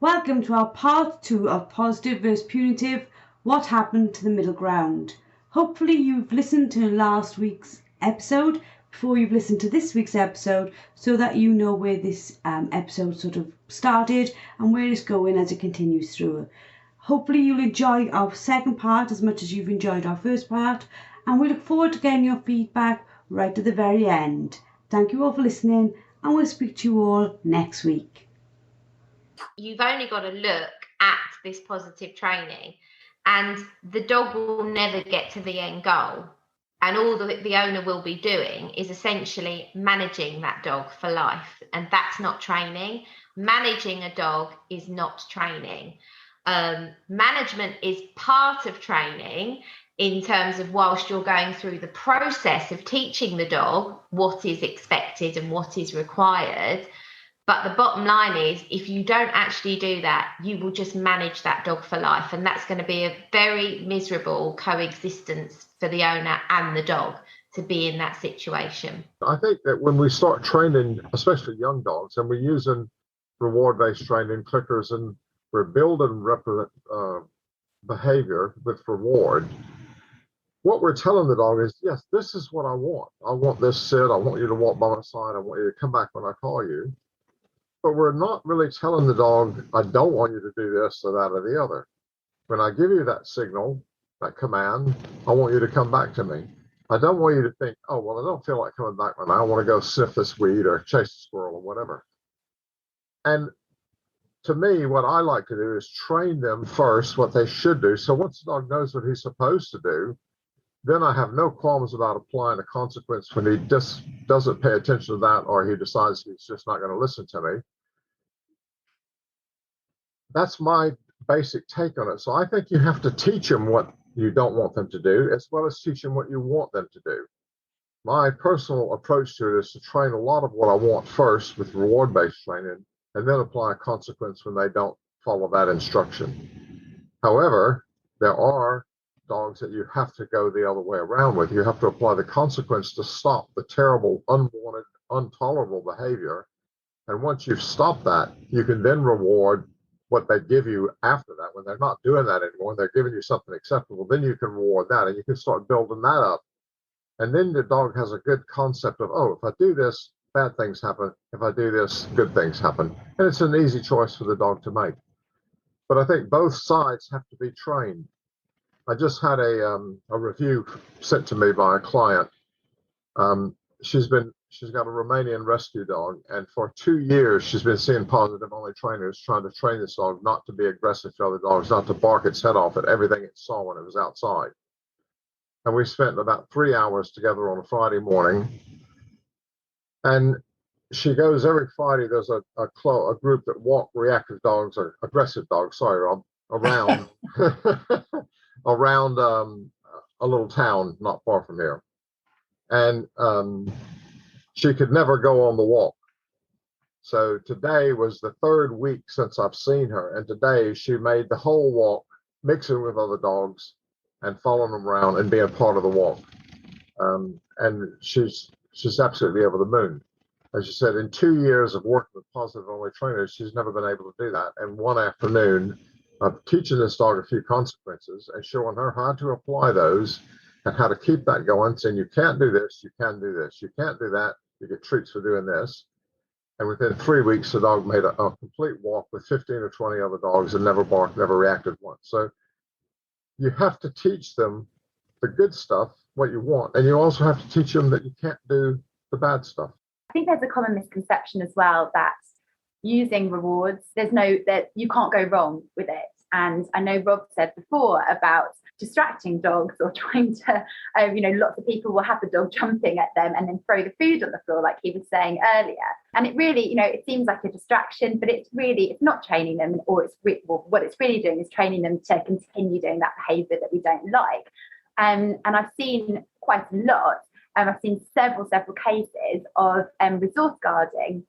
Welcome to our part 2 of Positive vs Punitive, What Happened to the Middle Ground. Hopefully you've listened to last week's episode before you've listened to this week's episode so that you know where this episode sort of started and where it's going as it continues through. Hopefully you'll enjoy our second part as much as you've enjoyed our first part, and we look forward to getting your feedback right at the very end. Thank you all for listening, and we'll speak to you all next week. You've only got to look at this positive training, and the dog will never get to the end goal. And all the owner will be doing is essentially managing that dog for life. And that's not training. Managing a dog is not training. Management is part of training in terms of whilst you're going through the process of teaching the dog what is expected and what is required. But the bottom line is, if you don't actually do that, you will just manage that dog for life. And that's going to be a very miserable coexistence for the owner and the dog to be in that situation. I think that when we start training, especially young dogs, and we're using reward-based training, clickers, and we're building behavior with reward, what we're telling the dog is, yes, this is what I want. I want this sit. I want you to walk by my side. I want you to come back when I call you. But we're not really telling the dog, I don't want you to do this or that or the other. When I give you that signal, that command, I want you to come back to me. I don't want you to think, oh, well, I don't feel like coming back right now. I want to go sniff this weed or chase a squirrel or whatever. And to me, what I like to do is train them first what they should do. So once the dog knows what he's supposed to do, then I have no qualms about applying a consequence when he just doesn't pay attention to that, or he decides he's just not going to listen to me. That's my basic take on it. So I think you have to teach them what you don't want them to do, as well as teach them what you want them to do. My personal approach to it is to train a lot of what I want first with reward-based training, and then apply a consequence when they don't follow that instruction. However, there are dogs that you have to go the other way around with. You have to apply the consequence to stop the terrible, unwanted, intolerable behavior. And once you've stopped that, you can then reward what they give you after that. When they're not doing that anymore, they're giving you something acceptable, then you can reward that, and you can start building that up. And then the dog has a good concept of, oh, if I do this, bad things happen. If I do this, good things happen. And it's an easy choice for the dog to make. But I think both sides have to be trained. I just had a review sent to me by a client. She's got a Romanian rescue dog, and for 2 years she's been seeing positive only trainers trying to train this dog not to be aggressive to other dogs, not to bark its head off at everything it saw when it was outside. And we spent about 3 hours together on a Friday morning. And she goes every Friday. There's a group that walk reactive dogs, or aggressive dogs, sorry, Rob, around around a little town not far from here. And she could never go on the walk. So today was the 3rd week since I've seen her. And today she made the whole walk, mixing with other dogs and following them around and being part of the walk. And she's absolutely over the moon. As you said, in 2 years of working with positive only trainers, she's never been able to do that. And one afternoon of teaching this dog a few consequences and showing her how to apply those and how to keep that going, saying you can't do this, you can do this, you can't do that, you get treats for doing this. And within 3 weeks, the dog made a complete walk with 15 or 20 other dogs and never barked, never reacted once. So you have to teach them the good stuff, what you want, and you also have to teach them that you can't do the bad stuff. I think there's a common misconception as well that using rewards, that you can't go wrong with it. And I know Rob said before about distracting dogs or trying to, lots of people will have the dog jumping at them and then throw the food on the floor, like he was saying earlier. And it really, it seems like a distraction, but it's not training them, or what it's really doing is training them to continue doing that behavior that we don't like. And I've seen quite a lot. I've seen several cases of resource guarding,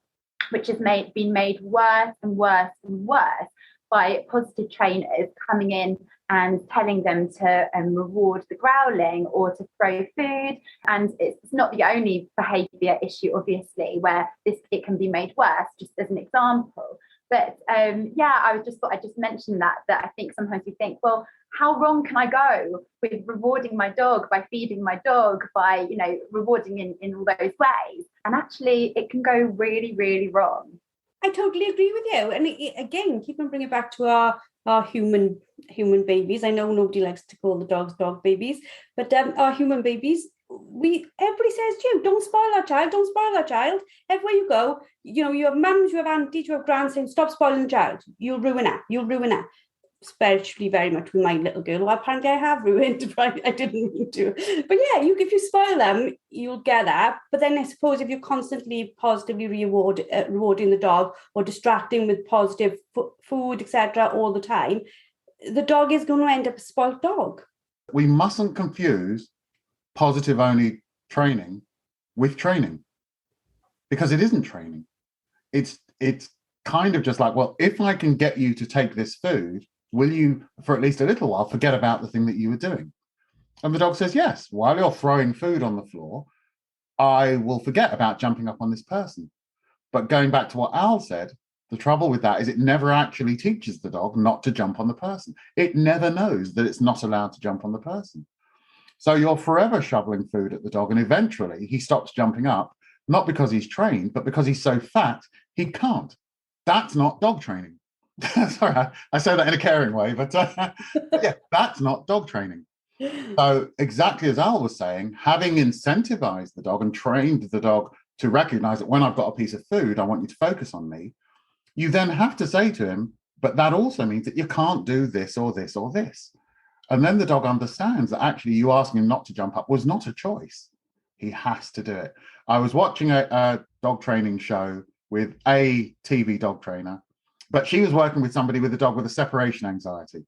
which has been made worse and worse and worse by positive trainers coming in and telling them to reward the growling or to throw food. And it's not the only behaviour issue, obviously, where it can be made worse, just as an example. But I just thought I'd just mention that I think sometimes we think, well, how wrong can I go with rewarding my dog, by feeding my dog, by, rewarding in all those ways? And actually it can go really, really wrong. I totally agree with you. And again, keep on bringing it back to our human babies. I know nobody likes to call the dogs dog babies, but our human babies, everybody says to you, don't spoil that child. Everywhere you go, you have mums, you have aunties, you have grands saying, stop spoiling the child. You'll ruin her. Especially very much with my little girl, who apparently I have ruined, right? I didn't mean to. But yeah, if you spoil them, you'll get that. But then I suppose if you're constantly positively rewarding the dog or distracting with positive food, etc., all the time, the dog is going to end up a spoiled dog. We mustn't confuse positive only training with training, because it isn't training. It's kind of just like, well, if I can get you to take this food, will you, for at least a little while, forget about the thing that you were doing? And the dog says, yes, while you're throwing food on the floor, I will forget about jumping up on this person. But going back to what Al said, the trouble with that is it never actually teaches the dog not to jump on the person. It never knows that it's not allowed to jump on the person. So you're forever shoveling food at the dog, and eventually he stops jumping up, not because he's trained, but because he's so fat, he can't. That's not dog training. Sorry, I say that in a caring way, but yeah, that's not dog training. So exactly as Al was saying, having incentivized the dog and trained the dog to recognize that when I've got a piece of food, I want you to focus on me, you then have to say to him, but that also means that you can't do this or this or this. And then the dog understands that actually you asking him not to jump up was not a choice. He has to do it. I was watching a dog training show with a TV dog trainer, but she was working with somebody with a dog with a separation anxiety.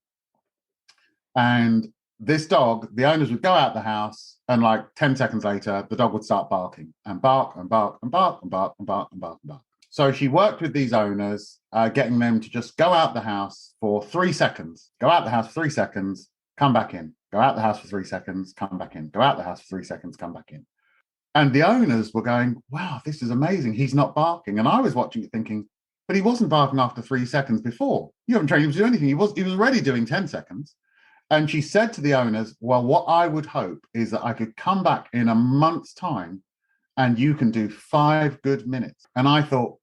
And this dog, the owners would go out the house, and like 10 seconds later, the dog would start barking and bark and bark and bark and bark and bark and bark and bark. So she worked with these owners, getting them to just go out the house for 3 seconds, go out the house for 3 seconds, come back in, go out the house for 3 seconds, come back in, go out the house for 3 seconds, come back in. And the owners were going, wow, this is amazing. He's not barking. And I was watching it thinking, but he wasn't barking after 3 seconds before. You haven't trained him to do anything. He was already doing 10 seconds. And she said to the owners, well, what I would hope is that I could come back in a month's time and you can do 5 good minutes. And I thought,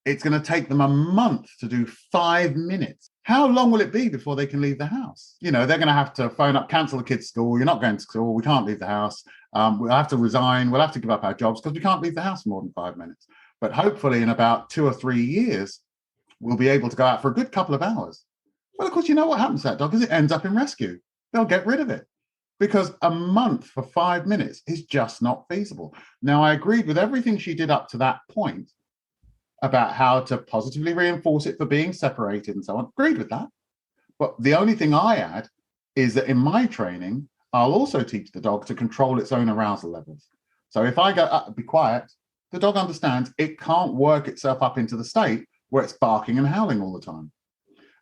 it's going to take them a month to do 5 minutes. How long will it be before they can leave the house? They're going to have to phone up, cancel the kids' school. You're not going to school. We can't leave the house. We'll have to resign. We'll have to give up our jobs because we can't leave the house more than 5 minutes. But hopefully in about 2 or 3 years, we'll be able to go out for a good couple of hours. Well, of course, you know what happens to that dog is it ends up in rescue. They'll get rid of it because a month for 5 minutes is just not feasible. Now, I agreed with everything she did up to that point about how to positively reinforce it for being separated and so on. Agreed with that. But the only thing I add is that in my training, I'll also teach the dog to control its own arousal levels. So if I go, be quiet, the dog understands it can't work itself up into the state where it's barking and howling all the time.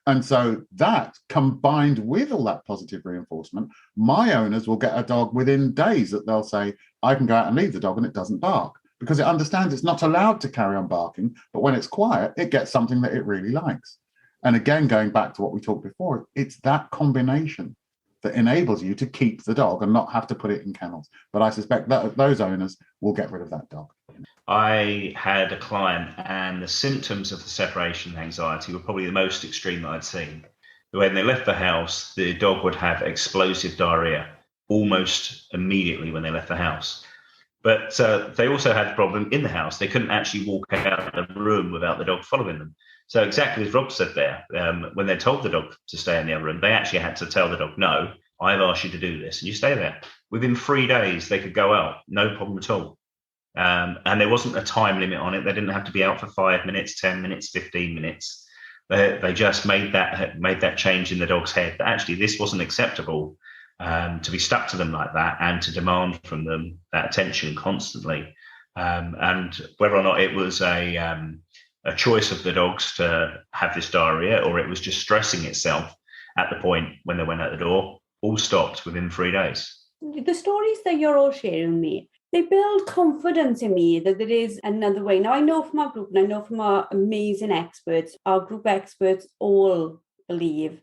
And so that, combined with all that positive reinforcement, my owners will get a dog within days that they'll say, I can go out and leave the dog and it doesn't bark, because it understands it's not allowed to carry on barking, but when it's quiet, it gets something that it really likes. And again, going back to what we talked before, it's that combination that enables you to keep the dog and not have to put it in kennels. But I suspect that those owners will get rid of that dog. I had a client and the symptoms of the separation anxiety were probably the most extreme that I'd seen. When they left the house, the dog would have explosive diarrhea almost immediately when they left the house. But they also had a problem in the house. They couldn't actually walk out of the room without the dog following them. So exactly as Rob said there, when they told the dog to stay in the other room, they actually had to tell the dog, no, I've asked you to do this and you stay there. Within 3 days, they could go out, no problem at all. And there wasn't a time limit on it. They didn't have to be out for 5 minutes, 10 minutes, 15 minutes. They just made that change in the dog's head that actually this wasn't acceptable to be stuck to them like that and to demand from them that attention constantly. And whether or not it was a choice of the dogs to have this diarrhea or it was just stressing itself at the point when they went out the door, all stopped within 3 days. The stories that you're all sharing with me, They build confidence in me that there is another way. Now, I know from our group, and I know from our amazing experts, our group experts all believe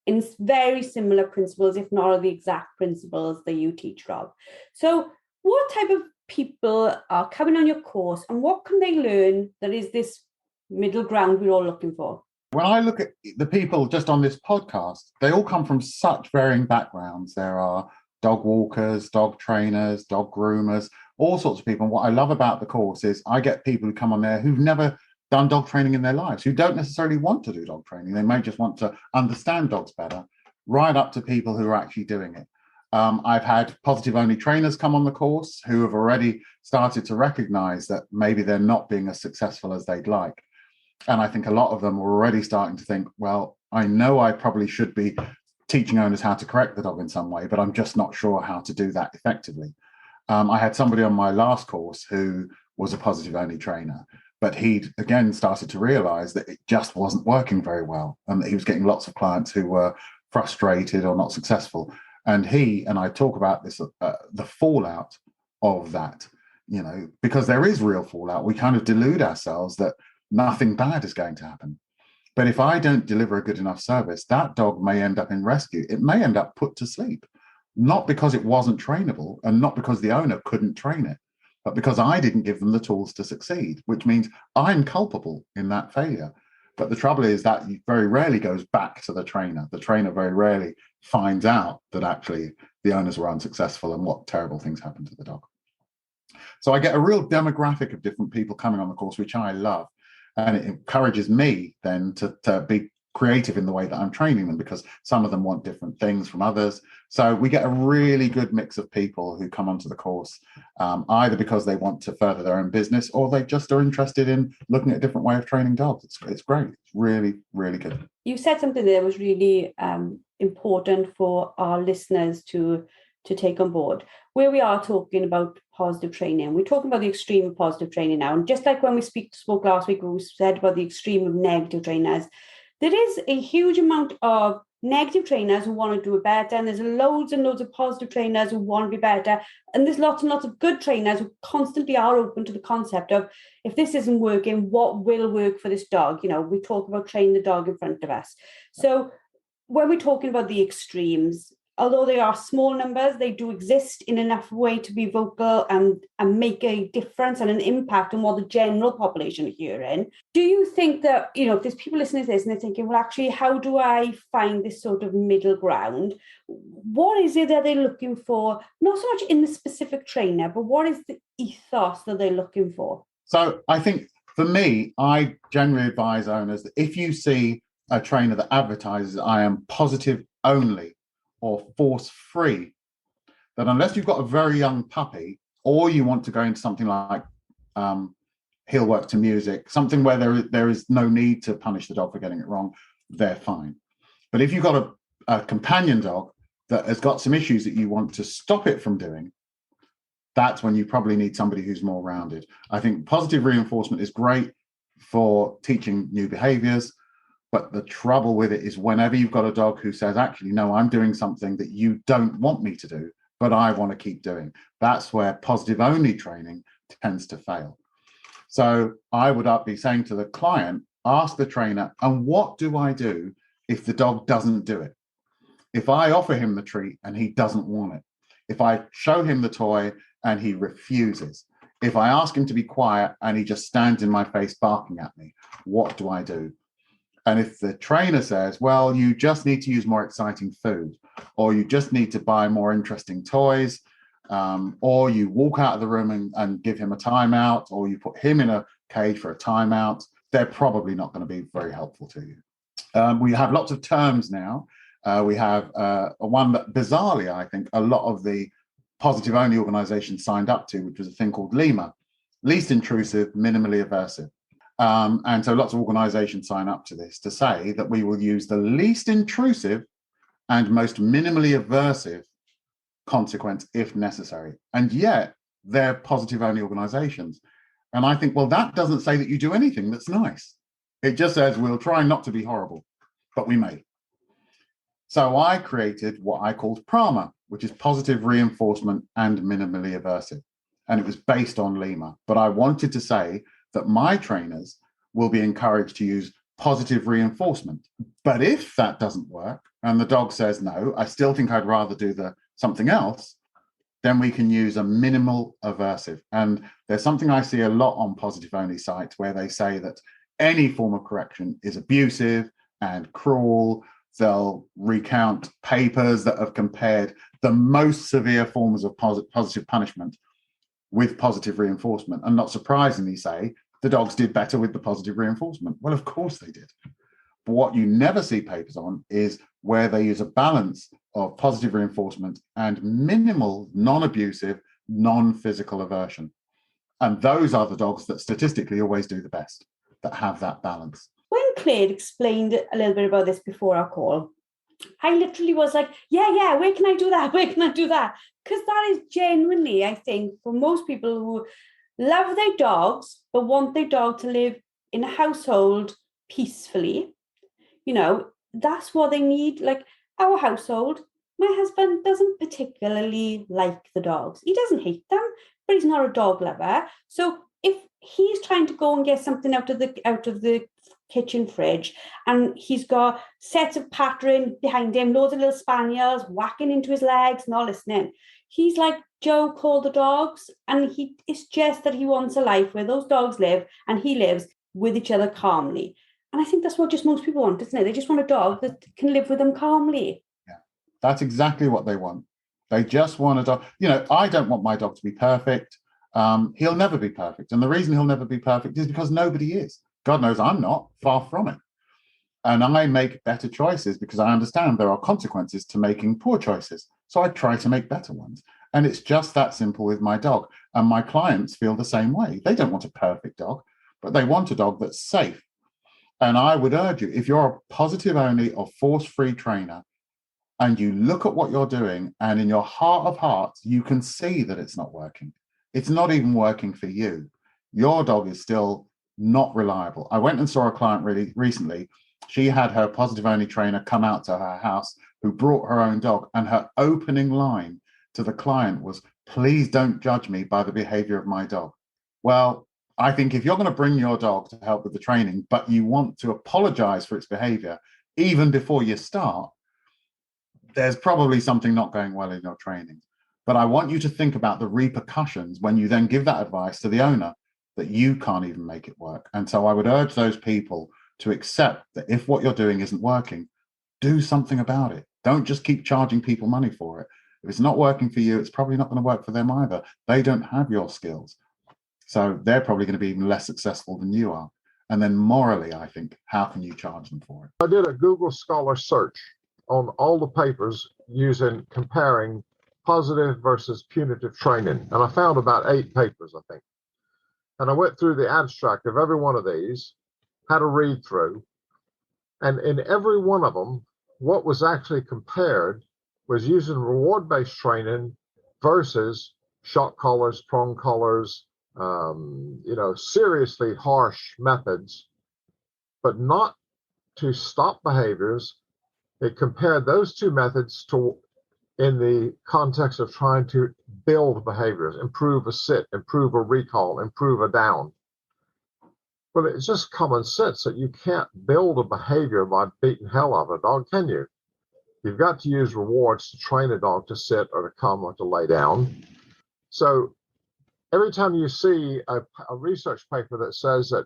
in very similar principles, if not the exact principles that you teach, Rob. So what type of people are coming on your course, and what can they learn that is this middle ground we're all looking for? When I look at the people just on this podcast, they all come from such varying backgrounds. There are dog walkers, dog trainers, dog groomers, all sorts of people. And what I love about the course is I get people who come on there who've never done dog training in their lives, who don't necessarily want to do dog training. They may just want to understand dogs better, right up to people who are actually doing it. I've had positive only trainers come on the course who have already started to recognize that maybe they're not being as successful as they'd like. And I think a lot of them are already starting to think, well, I know I probably should be teaching owners how to correct the dog in some way, but I'm just not sure how to do that effectively. I had somebody on my last course who was a positive only trainer, but he'd again started to realize that it just wasn't working very well, and that he was getting lots of clients who were frustrated or not successful. And he and I talk about this, the fallout of that, you know, because there is real fallout. We kind of delude ourselves that nothing bad is going to happen. But if I don't deliver a good enough service, that dog may end up in rescue. It may end up put to sleep, not because it wasn't trainable and not because the owner couldn't train it, but because I didn't give them the tools to succeed, which means I'm culpable in that failure. But the trouble is that very rarely goes back to the trainer. The trainer very rarely finds out that actually the owners were unsuccessful and what terrible things happened to the dog. So I get a real demographic of different people coming on the course, which I love. And it encourages me then to be creative in the way that I'm training them, because some of them want different things from others. So we get a really good mix of people who come onto the course, either because they want to further their own business or they just are interested in looking at a different way of training dogs. It's great. It's really, really good. You said something that was really important for our listeners to take on board. Where we are talking about positive training, we're talking about the extreme of positive training now. And just like when we spoke last week, we said about the extreme of negative trainers, there is a huge amount of negative trainers who want to do it better, and there's loads and loads of positive trainers who want to be better, and there's lots and lots of good trainers who constantly are open to the concept of, if this isn't working, what will work for this dog? You know, we talk about training the dog in front of us. So when we're talking about the extremes, although they are small numbers, they do exist in enough way to be vocal and make a difference and an impact on what the general population are hearing. Do you think that, you know, if there's people listening to this and they're thinking, well, actually, how do I find this sort of middle ground? What is it that they're looking for? Not so much in the specific trainer, but what is the ethos that they're looking for? So I think for me, I generally advise owners that if you see a trainer that advertises, I am positive only or force-free, that unless you've got a very young puppy, or you want to go into something like heel work to music, something where there is no need to punish the dog for getting it wrong, they're fine. But if you've got a companion dog that has got some issues that you want to stop it from doing, that's when you probably need somebody who's more rounded. I think positive reinforcement is great for teaching new behaviors. But the trouble with it is whenever you've got a dog who says, actually, no, I'm doing something that you don't want me to do, but I want to keep doing, that's where positive only training tends to fail. So I would be saying to the client, ask the trainer, and what do I do if the dog doesn't do it? If I offer him the treat and he doesn't want it, if I show him the toy and he refuses, if I ask him to be quiet and he just stands in my face barking at me, what do I do? And if the trainer says, well, you just need to use more exciting food, or you just need to buy more interesting toys, or you walk out of the room and give him a timeout, or you put him in a cage for a timeout, they're probably not going to be very helpful to you. We have lots of terms now. We have one that bizarrely, I think, a lot of the positive only organizations signed up to, which was a thing called LEMA, least intrusive, minimally aversive. And so lots of organizations sign up to this to say that we will use the least intrusive and most minimally aversive consequence if necessary. And yet they're positive only organizations. And I think, well, that doesn't say that you do anything that's nice. It just says we'll try not to be horrible, but we may. So I created what I called PRAMA, which is positive reinforcement and minimally aversive. and it was based on Lima. But I wanted to say that my trainers will be encouraged to use positive reinforcement. But if that doesn't work and the dog says, no, I still think I'd rather do something else, then we can use a minimal aversive. And there's something I see a lot on positive only sites where they say that any form of correction is abusive and cruel. They'll recount papers that have compared the most severe forms of positive punishment with positive reinforcement, and not surprisingly say the dogs did better with the positive reinforcement. Well, of course they did. But what you never see papers on is where they use a balance of positive reinforcement and minimal, non-abusive, non-physical aversion. And those are the dogs that statistically always do the best, that have that balance. When Claire explained a little bit about this before our call, I literally was like, yeah, where can I do that? Where can I do that? Because that is genuinely, I think, for most people who love their dogs, but want their dog to live in a household peacefully, that's what they need. Like our household, my husband doesn't particularly like the dogs. He doesn't hate them, but he's not a dog lover. So if he's trying to go and get something out of the kitchen fridge and he's got sets of pattern behind him, loads of little spaniels whacking into his legs, not listening, he's like, Joe, call the dogs. And it's just that he wants a life where those dogs live and he lives with each other calmly. And I think that's what just most people want, isn't it? They just want a dog that can live with them calmly. Yeah, that's exactly what they want. They just want a dog. I don't want my dog to be perfect. He'll never be perfect. And the reason he'll never be perfect is because nobody is. God knows I'm not, far from it. And I make better choices because I understand there are consequences to making poor choices. So I try to make better ones. And it's just that simple with my dog. And my clients feel the same way. They don't want a perfect dog, but they want a dog that's safe. And I would urge you, if you're a positive only or force-free trainer, and you look at what you're doing, and in your heart of hearts, you can see that it's not working. It's not even working for you. Your dog is still not reliable. I went and saw a client really recently. She had her positive only trainer come out to her house who brought her own dog, and her opening line to the client was, please don't judge me by the behavior of my dog. Well, I think if you're going to bring your dog to help with the training, but you want to apologize for its behavior even before you start, there's probably something not going well in your training. But I want you to think about the repercussions when you then give that advice to the owner that you can't even make it work. And so I would urge those people to accept that if what you're doing isn't working, do something about it. Don't just keep charging people money for it. If it's not working for you, it's probably not going to work for them either. They don't have your skills. So they're probably going to be even less successful than you are. And then morally, I think, how can you charge them for it? I did a Google Scholar search on all the papers comparing positive versus punitive training. And I found about 8 papers, I think. And I went through the abstract of every one of these, had a read through. And in every one of them, what was actually compared was using reward-based training versus shock collars, prong collars, seriously harsh methods, but not to stop behaviors. It compared those two methods in the context of trying to build behaviors, improve a sit, improve a recall, improve a down. But it's just common sense that you can't build a behavior by beating hell out of a dog, can you? You've got to use rewards to train a dog to sit or to come or to lay down. So every time you see a research paper that says that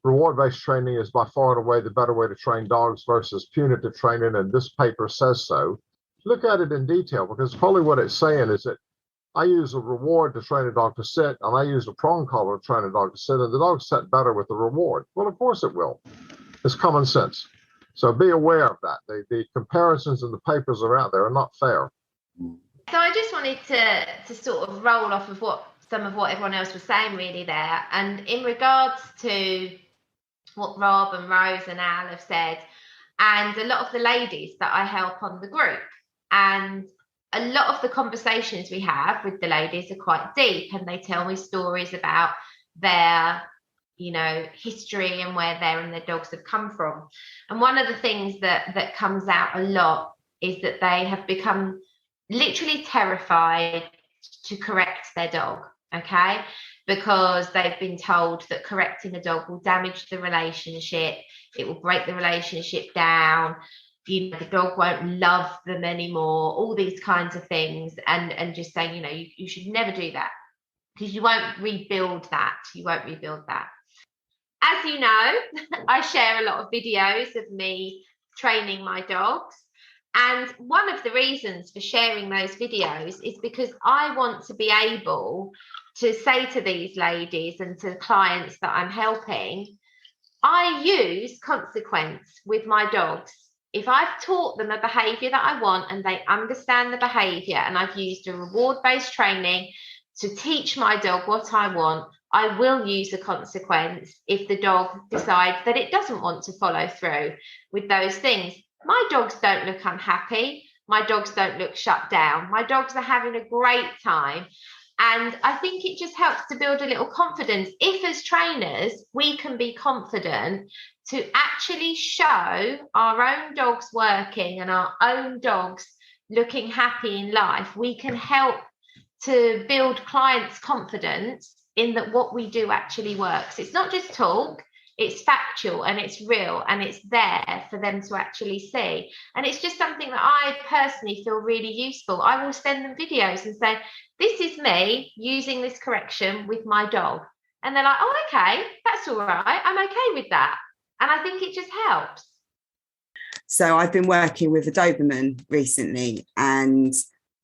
reward-based training is by far and away the better way to train dogs versus punitive training, and this paper says so, look at it in detail, because probably what it's saying is that I use a reward to train a dog to sit, and I use a prong collar to train a dog to sit, and the dog sit better with the reward. Well, of course it will. It's common sense. So be aware of that. The comparisons in the papers are out there are not fair. So I just wanted to sort of roll off of some of what everyone else was saying really there. And in regards to what Rob and Rose and Al have said, and a lot of the ladies that I help on the group, and a lot of the conversations we have with the ladies are quite deep, and they tell me stories about their history and where their and their dogs have come from. And one of the things that comes out a lot is that they have become literally terrified to correct their dog. okay? Because they've been told that correcting a dog will damage the relationship, it will break the relationship down, the dog won't love them anymore, all these kinds of things, and just saying, you should never do that, because you won't rebuild that. As you know, I share a lot of videos of me training my dogs. And one of the reasons for sharing those videos is because I want to be able to say to these ladies and to the clients that I'm helping, I use consequence with my dogs. If I've taught them a behaviour that I want and they understand the behaviour, and I've used a reward-based training to teach my dog what I want, I will use a consequence if the dog decides that it doesn't want to follow through with those things. My dogs don't look unhappy. My dogs don't look shut down. My dogs are having a great time. And I think it just helps to build a little confidence. If as trainers, we can be confident to actually show our own dogs working and our own dogs looking happy in life, we can help to build clients' confidence in that what we do actually works. It's not just talk, it's factual and it's real and it's there for them to actually see. And it's just something that I personally feel really useful. I will send them videos and say, this is me using this correction with my dog. And they're like, oh, okay, that's all right. I'm okay with that. And I think it just helps. So I've been working with a Doberman recently, and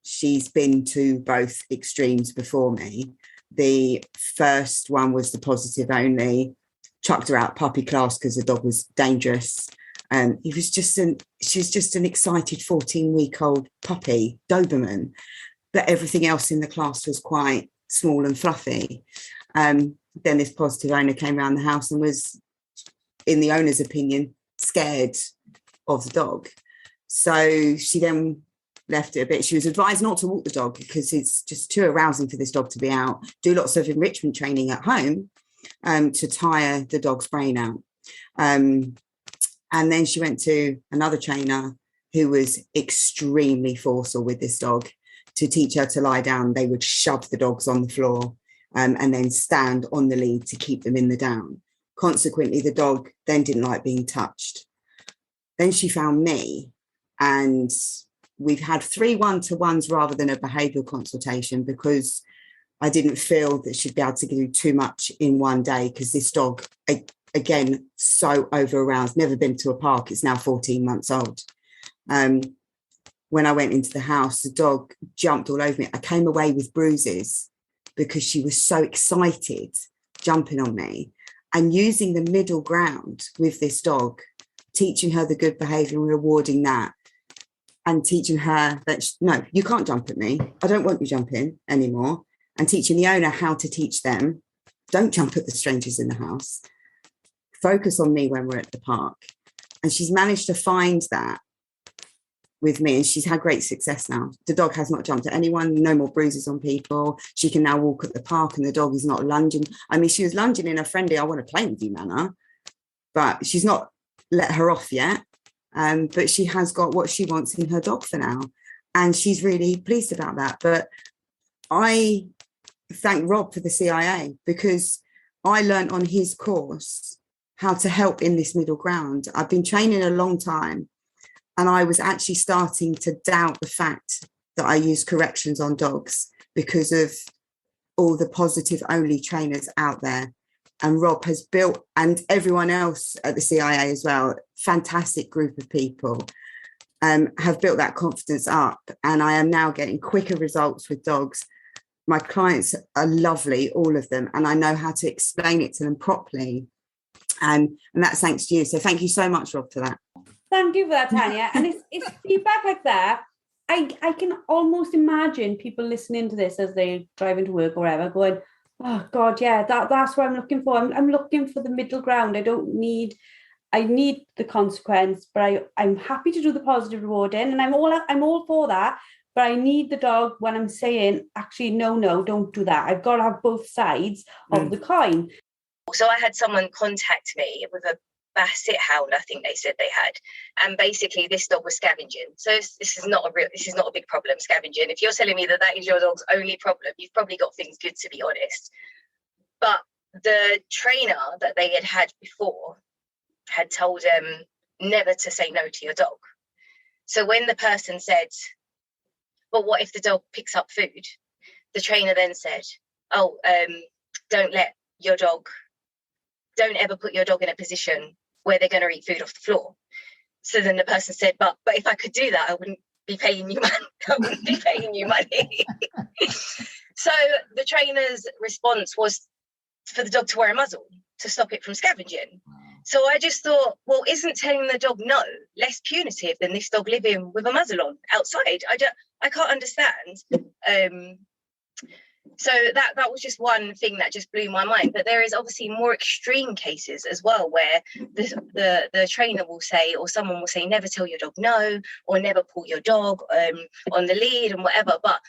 she's been to both extremes before me. The first one was the positive only, chucked her out puppy class because the dog was dangerous. She's just an excited 14-week-old puppy, Doberman, but everything else in the class was quite small and fluffy. Then this positive owner came around the house and was, in the owner's opinion, scared of the dog. So she then left it a bit. She was advised not to walk the dog because it's just too arousing for this dog to be out. Do lots of enrichment training at home to tire the dog's brain out. And then she went to another trainer who was extremely forceful with this dog. To teach her to lie down, they would shove the dogs on the floor and then stand on the lead to keep them in the down. Consequently, the dog then didn't like being touched. Then she found me, and we've had 3 one-to-ones rather than a behavioural consultation because I didn't feel that she'd be able to do too much in one day, because this dog, again, so over-aroused, never been to a park. It's now 14 months old. When I went into the house, the dog jumped all over me. I came away with bruises because she was so excited jumping on me. And using the middle ground with this dog, teaching her the good behaviour and rewarding that, and teaching her that, no, you can't jump at me. I don't want you jumping anymore. And teaching the owner how to teach them, don't jump at the strangers in the house. Focus on me when we're at the park. And she's managed to find that with me, and she's had great success now. The dog has not jumped at anyone, no more bruises on people. She can now walk at the park and the dog is not lunging. I mean, she was lunging in a friendly, I want to play with you manner, but she's not let her off yet. But she has got what she wants in her dog for now. And she's really pleased about that. But I thank Rob for the CIA, because I learned on his course how to help in this middle ground. I've been training a long time, and I was actually starting to doubt the fact that I use corrections on dogs because of all the positive only trainers out there. And Rob has built, and everyone else at the CIA as well, fantastic group of people, have built that confidence up. And I am now getting quicker results with dogs. My clients are lovely, all of them, and I know how to explain it to them properly. And that's thanks to you. So thank you so much, Rob, for that. Thank you for that, Tanya. And it's feedback like that. I can almost imagine people listening to this as they drive into work or whatever, going, oh God, yeah, that's what I'm looking for. I'm looking for the middle ground. I need the consequence, but I'm happy to do the positive rewarding, and I'm all for that. But I need the dog when I'm saying, actually, no, don't do that. I've got to have both sides of the coin. So I had someone contact me with Basset Hound, I think they said they had, and basically this dog was scavenging. So this is not a big problem, scavenging. If you're telling me that is your dog's only problem, you've probably got things good, to be honest. But the trainer that they had before had told them never to say no to your dog. So when the person said, "Well, what if the dog picks up food?" the trainer then said, "Oh, don't ever put your dog in a position where they're going to eat food off the floor." So then the person said, but if I could do that, I wouldn't be paying you money. So the trainer's response was for the dog to wear a muzzle to stop it from scavenging. So I just thought, well, isn't telling the dog no less punitive than this dog living with a muzzle on outside? I can't understand. So that was just one thing that just blew my mind. But there is obviously more extreme cases as well, where the trainer will say, or someone will say, never tell your dog no, or never pull your dog on the lead and whatever. But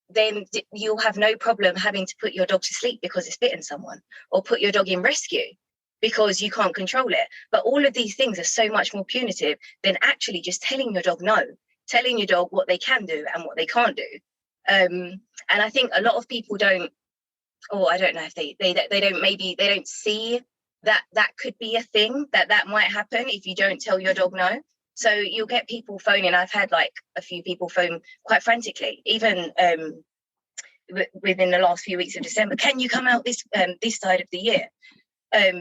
then you'll have no problem having to put your dog to sleep because it's bitten someone, or put your dog in rescue because you can't control it. But all of these things are so much more punitive than actually just telling your dog no, telling your dog what they can do and what they can't do. And I think a lot of people don't, or I don't know if they don't see that could be a thing that might happen if you don't tell your dog no. So you'll get people phoning. I've had like a few people phone quite frantically, even within the last few weeks of December. Can you come out this side of the year?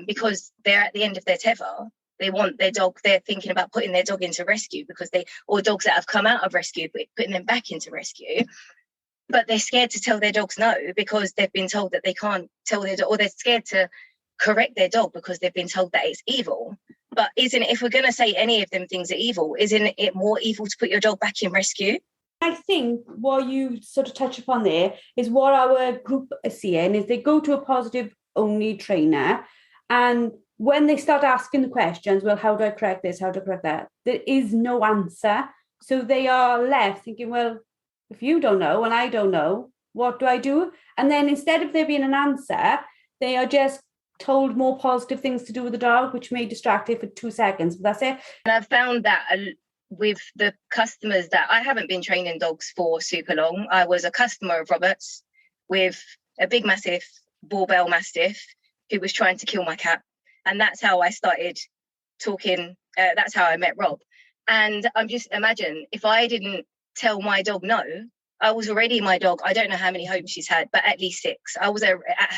Because they're at the end of their tether. They want their dog. They're thinking about putting their dog into rescue or dogs that have come out of rescue, but putting them back into rescue. But they're scared to tell their dogs no because they've been told that they can't tell their dog, or they're scared to correct their dog because they've been told that it's evil. But if we're going to say any of them things are evil, isn't it more evil to put your dog back in rescue? I think what you sort of touch upon there is what our group are seeing is they go to a positive only trainer, and when they start asking the questions, well, how do I correct this? How do I correct that? There is no answer. So they are left thinking, well, if you don't know and I don't know, what do I do? And then instead of there being an answer, they are just told more positive things to do with the dog, which may distract it for 2 seconds. But that's it. And I've found that with the customers that I haven't been training dogs for super long. I was a customer of Robert's with a big, massive Barbell Mastiff who was trying to kill my cat. And that's how I started talking. That's how I met Rob. And I'm just imagine if I didn't tell my dog no, I was already my dog. I don't know how many homes she's had, but at least 6. I was at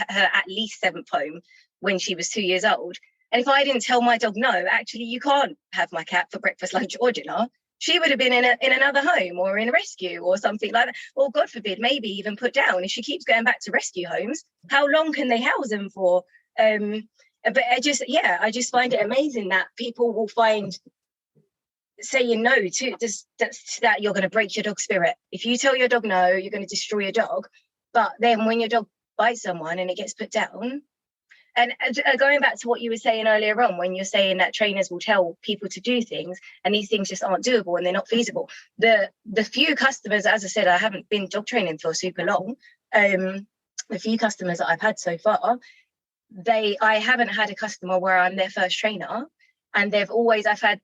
her at least 7th home when she was 2 years old. And if I didn't tell my dog no, actually, you can't have my cat for breakfast, lunch, or dinner, she would have been in another home or in a rescue or something like that. Or God forbid, maybe even put down. If she keeps going back to rescue homes, how long can they house them for? But I just find it amazing that people will find saying no to that you're going to break your dog's spirit. If you tell your dog no, you're going to destroy your dog. But then when your dog bites someone and it gets put down, and going back to what you were saying earlier on, when you're saying that trainers will tell people to do things and these things just aren't doable and they're not feasible. The few customers, as I said, I haven't been dog training for super long. The few customers that I've had so far, I haven't had a customer where I'm their first trainer, and they've always said,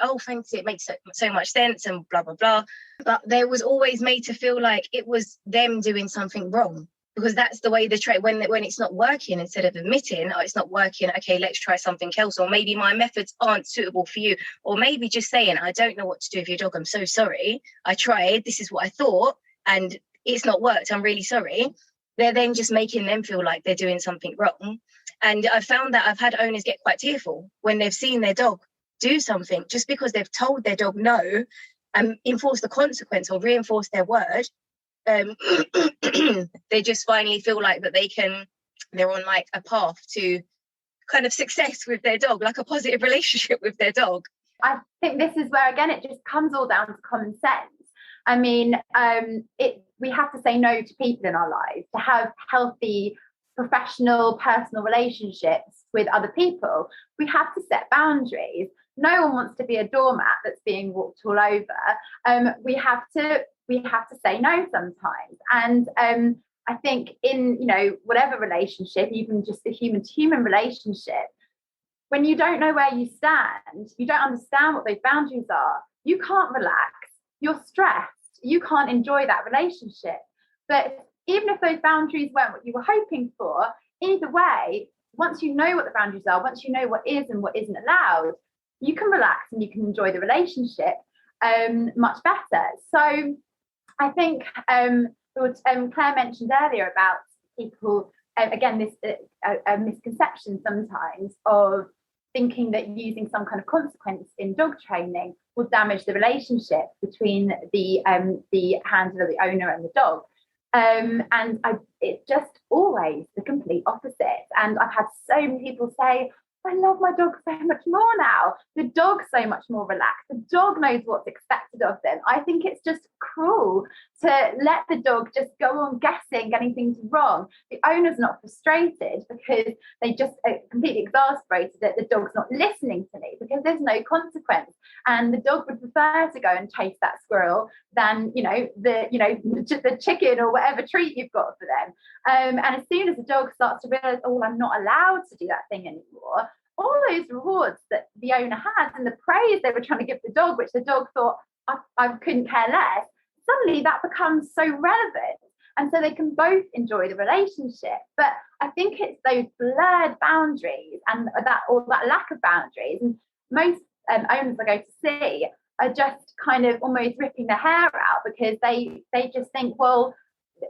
oh, thanks, it makes so much sense and blah blah blah. But there was always made to feel like it was them doing something wrong, because that's the way the when it's not working, instead of admitting, oh, it's not working, okay, let's try something else, or maybe my methods aren't suitable for you, or maybe just saying, I don't know what to do with your dog, I'm so sorry, I tried, this is what I thought and it's not worked, I'm really sorry. They're then just making them feel like they're doing something wrong. And I've found that I've had owners get quite tearful when they've seen their dog do something just because they've told their dog no and enforced the consequence or reinforced their word. They just finally feel like that they're on like a path to kind of success with their dog, like a positive relationship with their dog. I think this is where, again, it just comes all down to common sense. I mean, we have to say no to people in our lives to have healthy, professional, personal relationships with other people. We have to set boundaries. No one wants to be a doormat that's being walked all over. We have to say no sometimes. And I think in, whatever relationship, even just a human to human relationship, when you don't know where you stand, you don't understand what those boundaries are, you can't relax, you're stressed, you can't enjoy that relationship. But even if those boundaries weren't what you were hoping for, either way, once you know what the boundaries are, once you know what is and what isn't allowed, you can relax and you can enjoy the relationship much better. So I think what Claire mentioned earlier about people, again, this a misconception sometimes of thinking that using some kind of consequence in dog training will damage the relationship between the handler, the owner, and the dog. It's just always the complete opposite. And I've had so many people say, I love my dog so much more now. The dog's so much more relaxed. The dog knows what's expected of them. I think it's just cruel to let the dog just go on guessing, getting things wrong. The owner's not frustrated because they just are completely exasperated that the dog's not listening to me, because there's no consequence. And the dog would prefer to go and chase that squirrel than, the chicken or whatever treat you've got for them. And as soon as the dog starts to realize, oh, I'm not allowed to do that thing anymore, all those rewards that the owner had and the praise they were trying to give the dog, which the dog thought I couldn't care less, suddenly that becomes so relevant. And so they can both enjoy the relationship. But I think it's those blurred boundaries and that lack of boundaries. And most owners I go to see are just kind of almost ripping their hair out because they just think, well,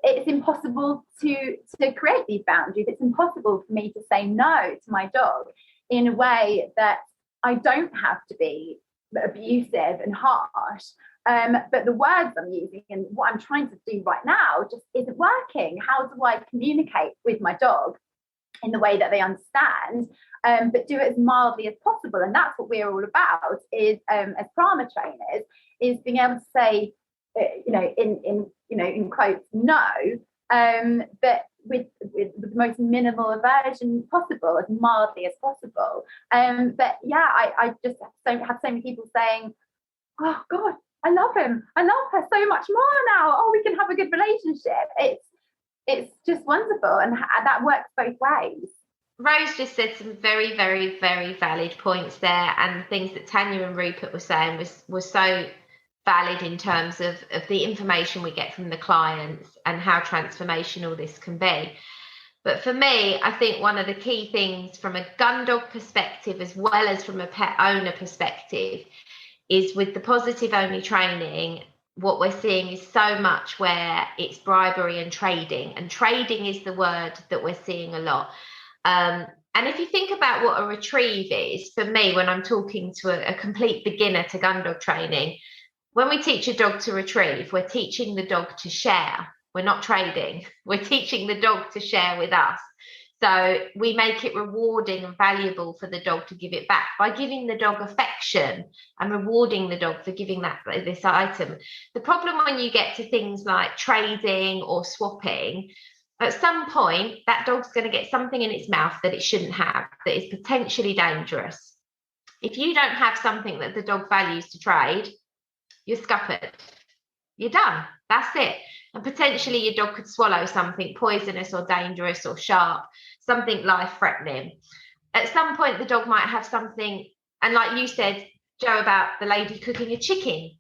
it's impossible to create these boundaries. It's impossible for me to say no to my dog in a way that I don't have to be abusive and harsh. But the words I'm using and what I'm trying to do right now just isn't working. How do I communicate with my dog in the way that they understand, but do it as mildly as possible? And that's what we're all about, is as Prama trainers, is being able to say, in quotes, no, but with the most minimal aversion possible, as mildly as possible. But yeah, I just have so many people saying, oh God, I love him, I love her so much more now. Oh, we can have a good relationship. It's just wonderful, and that works both ways. Rose just said some very, very, very valid points there, and things that Tanya and Rupert were saying was so valid in terms of the information we get from the clients and how transformational this can be. But for me, I think one of the key things from a gun dog perspective, as well as from a pet owner perspective, is with the positive only training, what we're seeing is so much where it's bribery and trading is the word that we're seeing a lot. And if you think about what a retrieve is, for me, when I'm talking to a complete beginner to gun dog training, when we teach a dog to retrieve, we're teaching the dog to share. We're not trading. We're teaching the dog to share with us. So we make it rewarding and valuable for the dog to give it back by giving the dog affection and rewarding the dog for giving this item. The problem when you get to things like trading or swapping, at some point, that dog's going to get something in its mouth that it shouldn't have, that is potentially dangerous. If you don't have something that the dog values to trade, you're scuppered. You're done. That's it. And potentially your dog could swallow something poisonous or dangerous or sharp, something life-threatening. At some point, the dog might have something, and like you said, Joe, about the lady cooking a chicken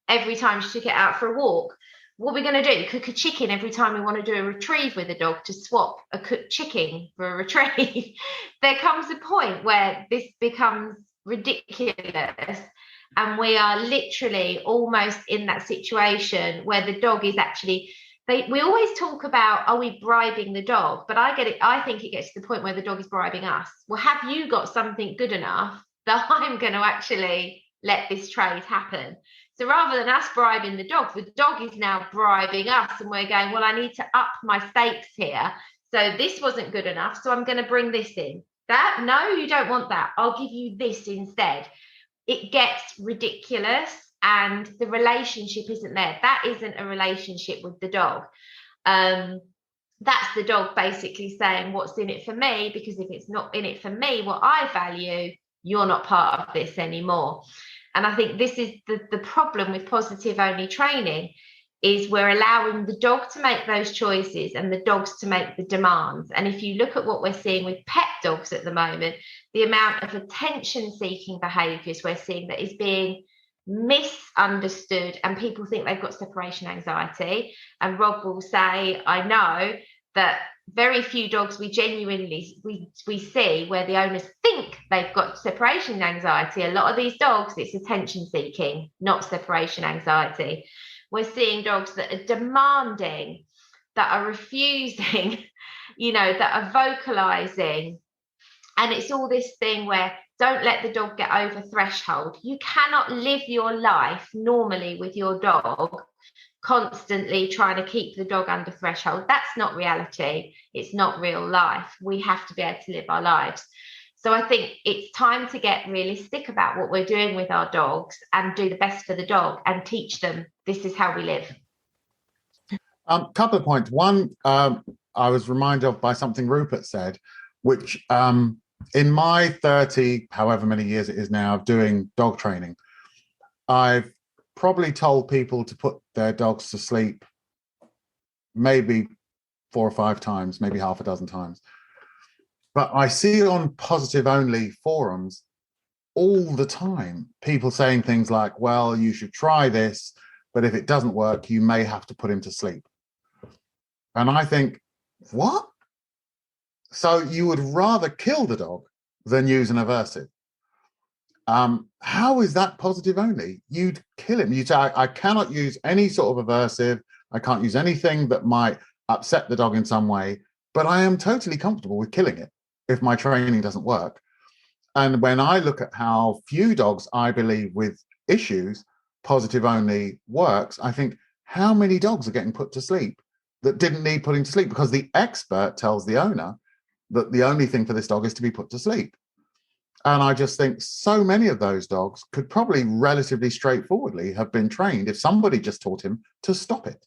every time she took it out for a walk. What are we going to do? Cook a chicken every time we want to do a retrieve with a dog to swap a cooked chicken for a retrieve? There comes a point where this becomes ridiculous. And we are literally almost in that situation where the dog is actually, we always talk about, are we bribing the dog? But I think it gets to the point where the dog is bribing us. Well, have you got something good enough that I'm going to actually let this trade happen? So rather than us bribing the dog is now bribing us, and we're going, well, I need to up my stakes here. So this wasn't good enough, so I'm going to bring this in. No, you don't want that. I'll give you this instead. It gets ridiculous and the relationship isn't there. That isn't a relationship with the dog. That's the dog basically saying, what's in it for me? Because if it's not in it for me, what I value, you're not part of this anymore. And I think this is the problem with positive only training, is we're allowing the dog to make those choices and the dogs to make the demands. And if you look at what we're seeing with pet dogs at the moment, the amount of attention-seeking behaviours we're seeing that is being misunderstood, and people think they've got separation anxiety. And Rob will say, I know that very few dogs we genuinely we see where the owners think they've got separation anxiety. A lot of these dogs, it's attention seeking, not separation anxiety. We're seeing dogs that are demanding, that are refusing, that are vocalizing. And it's all this thing where don't let the dog get over threshold. You cannot live your life normally with your dog constantly trying to keep the dog under threshold. That's not reality. It's not real life. We have to be able to live our lives. So I think it's time to get realistic about what we're doing with our dogs and do the best for the dog and teach them this is how we live. Couple of points. One, I was reminded of by something Rupert said, which in my 30, however many years it is now, of doing dog training, I've probably told people to put their dogs to sleep maybe 4 or 5 times, maybe half a dozen times. But I see on positive only forums all the time people saying things like, well, you should try this, but if it doesn't work, you may have to put him to sleep. And I think, what? So you would rather kill the dog than use an aversive? How is that positive only? You'd kill him. You'd say, I cannot use any sort of aversive. I can't use anything that might upset the dog in some way, but I am totally comfortable with killing it if my training doesn't work. And when I look at how few dogs, I believe, with issues, positive only works, I think, how many dogs are getting put to sleep that didn't need putting to sleep because the expert tells the owner that the only thing for this dog is to be put to sleep? And I just think so many of those dogs could probably relatively straightforwardly have been trained if somebody just taught him to stop it.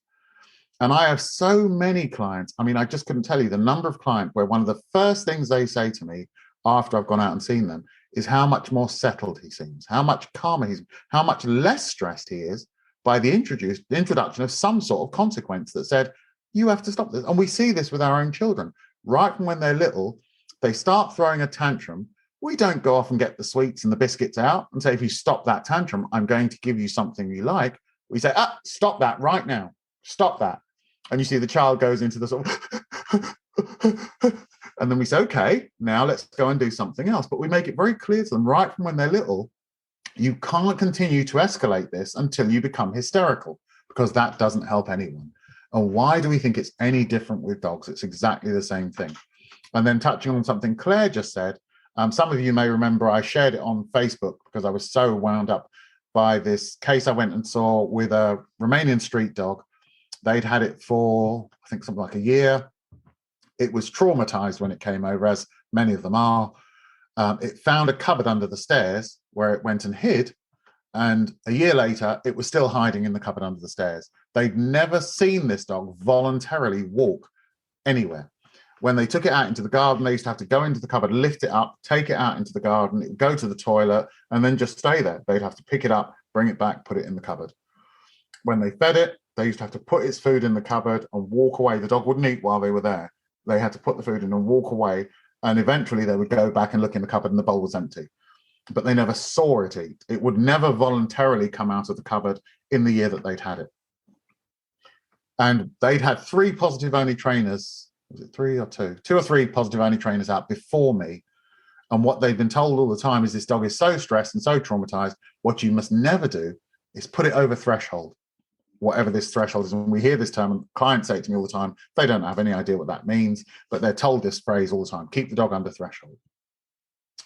And I have so many clients. I mean, I just couldn't tell you the number of clients where one of the first things they say to me after I've gone out and seen them is how much more settled he seems, how much calmer he's, how much less stressed he is by the introduction of some sort of consequence that said, you have to stop this. And we see this with our own children. Right from when they're little, they start throwing a tantrum. We don't go off and get the sweets and the biscuits out and say, if you stop that tantrum, I'm going to give you something you like. We say, stop that right now. Stop that. And you see the child goes into the sort of, and then we say, okay, now let's go and do something else. But we make it very clear to them right from when they're little, you can't continue to escalate this until you become hysterical, because that doesn't help anyone. And why do we think it's any different with dogs? It's exactly the same thing. And then touching on something Claire just said, some of you may remember I shared it on Facebook because I was so wound up by this case I went and saw with a Romanian street dog. They'd had it for, I think, something like a year. It was traumatized when it came over, as many of them are. It found a cupboard under the stairs where it went and hid. And a year later, it was still hiding in the cupboard under the stairs. They'd never seen this dog voluntarily walk anywhere. When they took it out into the garden, they used to have to go into the cupboard, lift it up, take it out into the garden, it would go to the toilet, and then just stay there. They'd have to pick it up, bring it back, put it in the cupboard. When they fed it, they used to have to put its food in the cupboard and walk away. The dog wouldn't eat while they were there. They had to put the food in and walk away, and eventually they would go back and look in the cupboard and the bowl was empty. But they never saw it eat. It would never voluntarily come out of the cupboard in the year that they'd had it. And they'd had 3 positive only trainers. Was it 3 or 2? 2 or 3 positive only trainers out before me. And what they've been told all the time is this dog is so stressed and so traumatized. What you must never do is put it over threshold, whatever this threshold is. And we hear this term, and clients say it to me all the time. They don't have any idea what that means, but they're told this phrase all the time: keep the dog under threshold.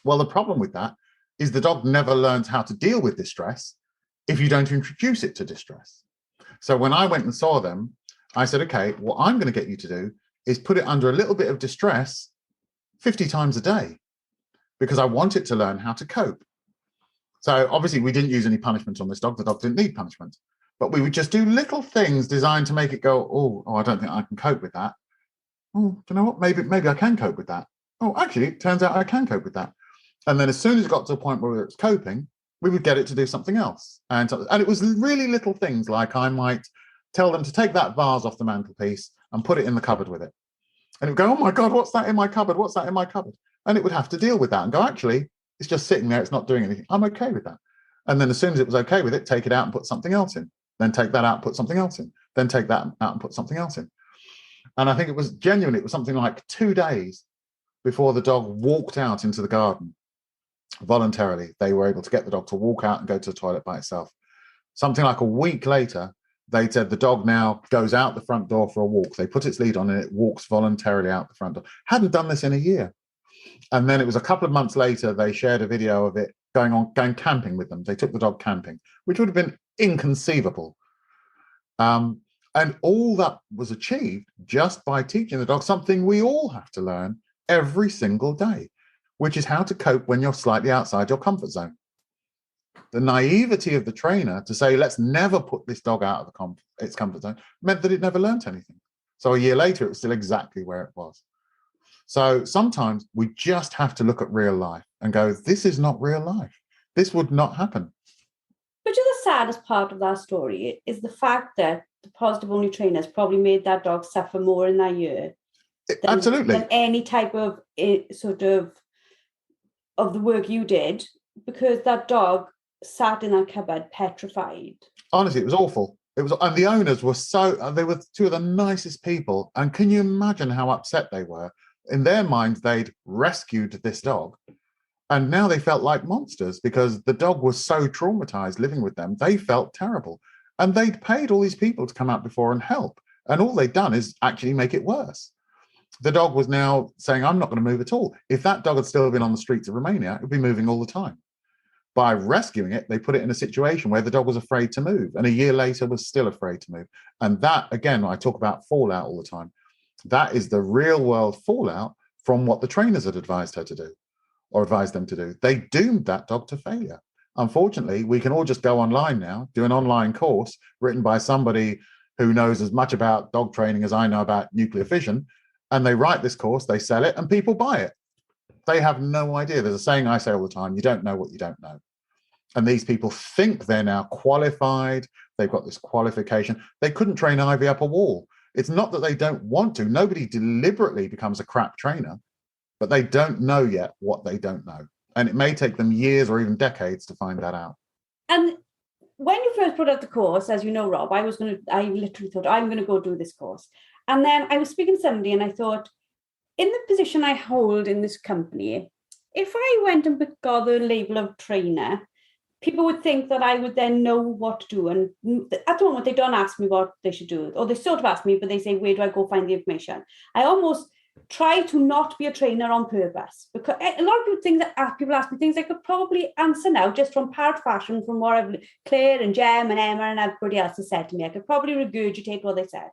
Well, the problem with that is the dog never learns how to deal with distress if you don't introduce it to distress. So when I went and saw them, I said, okay, what I'm going to get you to do is put it under a little bit of distress 50 times a day, because I want it to learn how to cope. So obviously we didn't use any punishment on this dog. The dog didn't need punishment, but we would just do little things designed to make it go, oh, I don't think I can cope with that. Oh, do you know what? Maybe I can cope with that. Oh, actually, it turns out I can cope with that. And then as soon as it got to a point where it's coping, we would get it to do something else. And it was really little things like I might tell them to take that vase off the mantelpiece and put it in the cupboard with it. And it would go, oh my God, what's that in my cupboard? What's that in my cupboard? And it would have to deal with that and go, actually, it's just sitting there. It's not doing anything. I'm okay with that. And then as soon as it was okay with it, take it out and put something else in. Then take that out, put something else in. Then take that out and put something else in. And I think it was genuine. It was something like 2 days before the dog walked out into the garden voluntarily. They were able to get the dog to walk out and go to the toilet by itself. Something like a week later, they said the dog now goes out the front door for a walk. They put its lead on and it walks voluntarily out the front door. Hadn't done this in a year. And then it was a couple of months later, they shared a video of it going camping with them. They took the dog camping, which would have been inconceivable. And all that was achieved just by teaching the dog something we all have to learn every single day, which is how to cope when you're slightly outside your comfort zone. The naivety of the trainer to say, let's never put this dog out of its comfort zone, meant that it never learnt anything. So a year later, it was still exactly where it was. So sometimes we just have to look at real life and go, this is not real life. This would not happen. Which is the saddest part of that story is the fact that the positive only trainers probably made that dog suffer more in that year. Absolutely. Than any type of sort of the work you did, because that dog sat in that cupboard petrified. Honestly, it was awful. It was, and the owners were they were two of the nicest people. And can you imagine how upset they were? In their minds, they'd rescued this dog. And now they felt like monsters because the dog was so traumatized living with them. They felt terrible. And they'd paid all these people to come out before and help. And all they'd done is actually make it worse. The dog was now saying, I'm not going to move at all. If that dog had still been on the streets of Romania, it would be moving all the time. By rescuing it, they put it in a situation where the dog was afraid to move. And a year later was still afraid to move. And that, again, I talk about fallout all the time. That is the real world fallout from what the trainers had advised her to do or advised them to do. They doomed that dog to failure. Unfortunately, we can all just go online now, do an online course written by somebody who knows as much about dog training as I know about nuclear fission. And they write this course, they sell it, and people buy it. They have no idea. There's a saying I say all the time, you don't know what you don't know. And these people think they're now qualified. They've got this qualification. They couldn't train Ivy up a wall. It's not that they don't want to. Nobody deliberately becomes a crap trainer, but they don't know yet what they don't know. And it may take them years or even decades to find that out. And when you first put out the course, as you know, Rob, I literally thought, I'm going to go do this course. And then I was speaking to somebody and I thought, in the position I hold in this company, if I went and got the label of trainer, people would think that I would then know what to do. And at the moment, they don't ask me what they should do. Or they sort of ask me, but they say, where do I go find the information? I almost try to not be a trainer on purpose. Because a lot of people think that people ask me things I could probably answer now just from parrot fashion, from what Claire and Jem and Emma and everybody else has said to me. I could probably regurgitate what they said.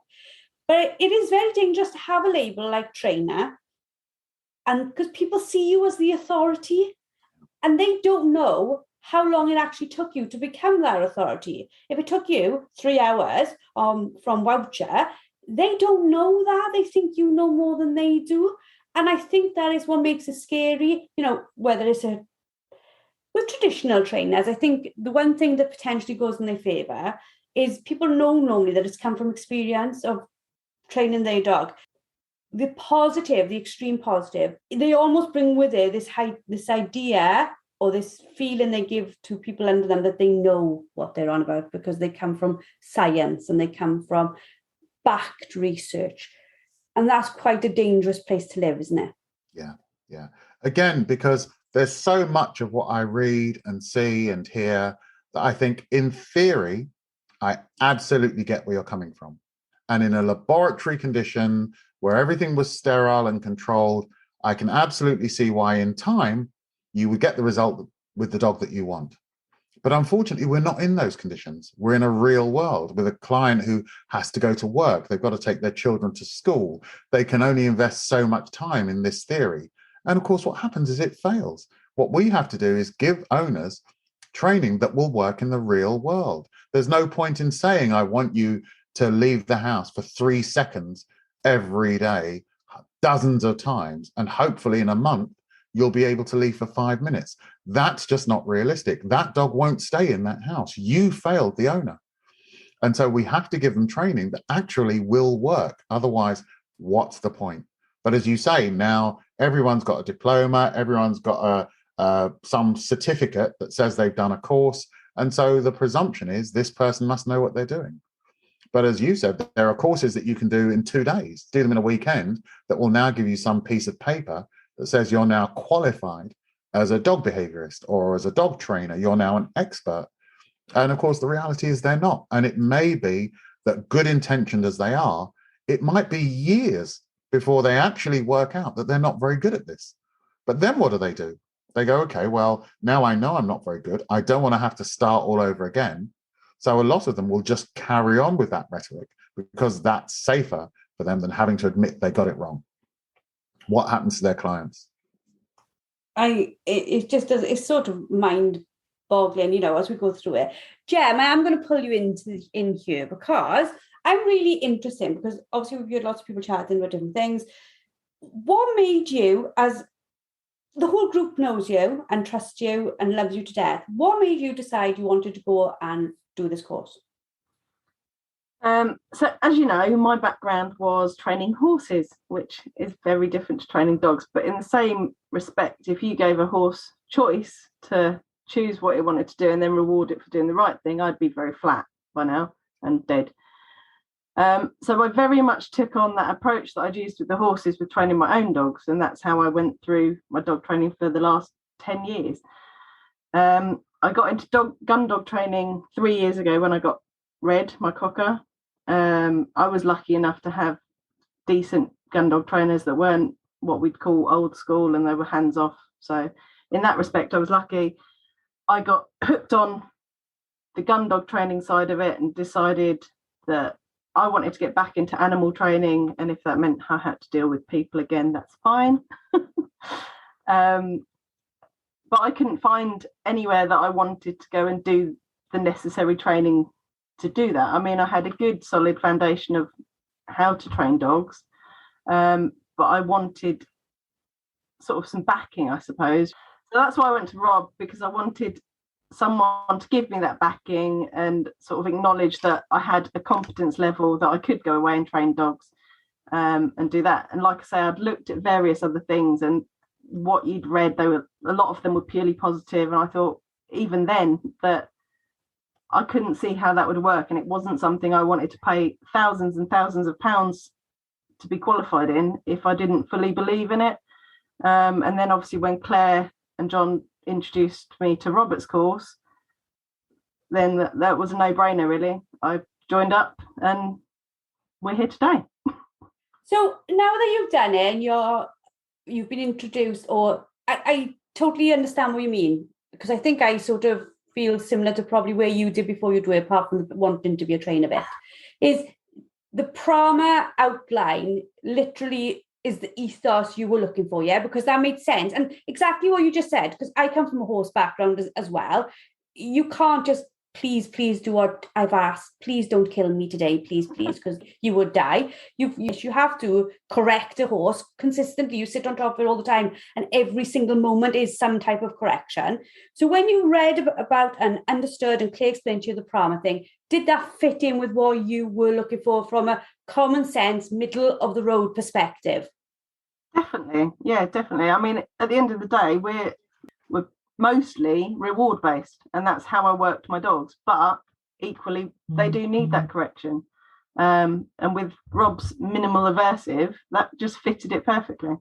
But it is very dangerous to have a label like trainer, and because people see you as the authority and they don't know how long it actually took you to become that authority. If it took you 3 hours from voucher, they don't know that. They think you know more than they do. And I think that is what makes it scary, whether it's with traditional trainers. I think the one thing that potentially goes in their favour is people know normally that it's come from experience of training their dog. The positive, the extreme positive, they almost bring with it this idea or this feeling they give to people under them that they know what they're on about because they come from science and they come from backed research. And that's quite a dangerous place to live, isn't it? Yeah. Again, because there's so much of what I read and see and hear that I think in theory, I absolutely get where you're coming from. And in a laboratory condition where everything was sterile and controlled, I can absolutely see why in time you would get the result with the dog that you want. But unfortunately, we're not in those conditions. We're in a real world with a client who has to go to work. They've got to take their children to school. They can only invest so much time in this theory. And of course, what happens is it fails. What we have to do is give owners training that will work in the real world. There's no point in saying, I want you to leave the house for 3 seconds every day, dozens of times, and hopefully in a month, you'll be able to leave for 5 minutes. That's just not realistic. That dog won't stay in that house. You failed the owner. And so we have to give them training that actually will work. Otherwise, what's the point? But as you say, now everyone's got a diploma, everyone's got some certificate that says they've done a course. And so the presumption is this person must know what they're doing. But as you said, there are courses that you can do in 2 days, do them in a weekend, that will now give you some piece of paper that says you're now qualified as a dog behaviorist or as a dog trainer. You're now an expert. And of course, the reality is they're not. And it may be that, good intentioned as they are, it might be years before they actually work out that they're not very good at this. But then what do? They go, okay, well, now I know I'm not very good. I don't want to have to start all over again. So a lot of them will just carry on with that rhetoric because that's safer for them than having to admit they got it wrong. What happens to their clients? It just does. It's sort of mind-boggling, you know, as we go through it. Jemma, I'm going to pull you in here because I'm really interested, because obviously we've had lots of people chatting about different things. What made you, as the whole group knows you and trusts you and loves you to death, what made you decide you wanted to go and do this course? So as you know, my background was training horses, which is very different to training dogs. But in the same respect, if you gave a horse choice to choose what it wanted to do and then reward it for doing the right thing, I'd be very flat by now and dead. So I very much took on that approach that I'd used with the horses with training my own dogs. And that's how I went through my dog training for the last 10 years. I got into gun dog training 3 years ago when I got Red, my cocker. I was lucky enough to have decent gun dog trainers that weren't what we'd call old school, and they were hands off. So in that respect, I was lucky. I got hooked on the gun dog training side of it and decided that I wanted to get back into animal training. And if that meant I had to deal with people again, that's fine. But I couldn't find anywhere that I wanted to go and do the necessary training to do that. I mean, I had a good solid foundation of how to train dogs, but I wanted sort of some backing, I suppose. So that's why I went to Rob, because I wanted someone to give me that backing and sort of acknowledge that I had a competence level that I could go away and train dogs and do that. And like I say, I'd looked at various other things, and what you'd read, a lot of them were purely positive, and I thought even then that I couldn't see how that would work, and it wasn't something I wanted to pay thousands and thousands of pounds to be qualified in if I didn't fully believe in it. And then obviously when Claire and John introduced me to Robert's course, then that was a no-brainer, really. I joined up and we're here today. So now that you've done it and you've been introduced, or I totally understand what you mean, because I think I sort of feel similar to probably where you did before you do it, apart from wanting to be a trainer bit, is the Prama outline literally is the ethos you were looking for, yeah? Because that made sense. And exactly what you just said, because I come from a horse background as well. You can't just please do what I've asked. Please don't kill me today, please, because you would die. You have to correct a horse consistently. You sit on top of it all the time, and every single moment is some type of correction. So when you read about and understood and Claire explained to you the Prama thing, did that fit in with what you were looking for from a common sense, middle of the road perspective? Definitely. Yeah, definitely. I mean, at the end of the day, we're mostly reward based, and that's how I worked my dogs, but equally they do need that correction, and with Rob's minimal aversive, that just fitted it perfectly.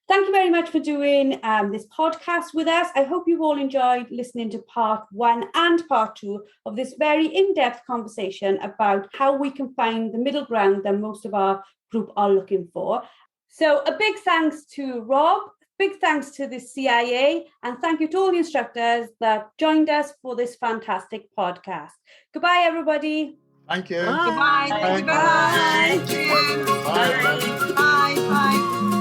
Thank you very much for doing this podcast with us. I hope you've all enjoyed listening to part 1 and part 2 of this very in-depth conversation about how we can find the middle ground that most of our group are looking for. So a big thanks to Rob, big thanks to the CIA, and thank you to all the instructors that joined us for this fantastic podcast. Goodbye, everybody. Thank you. Goodbye. Thank you. Bye. Bye. Bye. Bye.